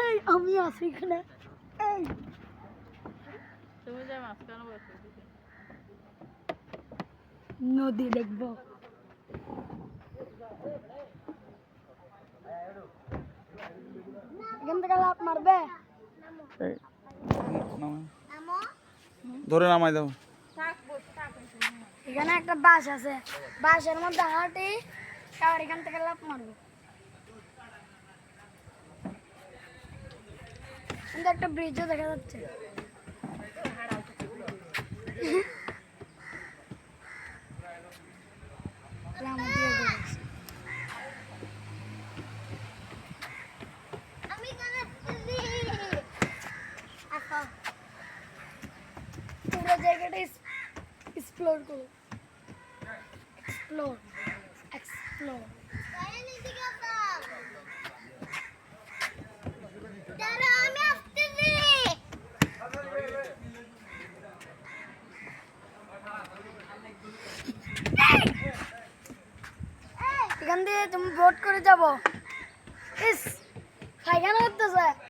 এই আমি আছি এখানে। এই তুমি যে মাঝখানে বসে নদী দেখবো। এখান থেকে লাফ মারবে। ধরে নামাই দাও। এখানে একটা বাস আছে, বাসের মধ্যে হাঁটি আবার এখান থেকে লাফ মারবো। কিন্তু একটা ব্রিজও দেখা যাচ্ছে। পুরো জায়গাটা এক্সপ্লোর করো, এক্সপ্লোর এক্সপ্লোর। এখান দিয়ে তুমি বোট করে যাবো। ইস, পায়খানা করতেছে।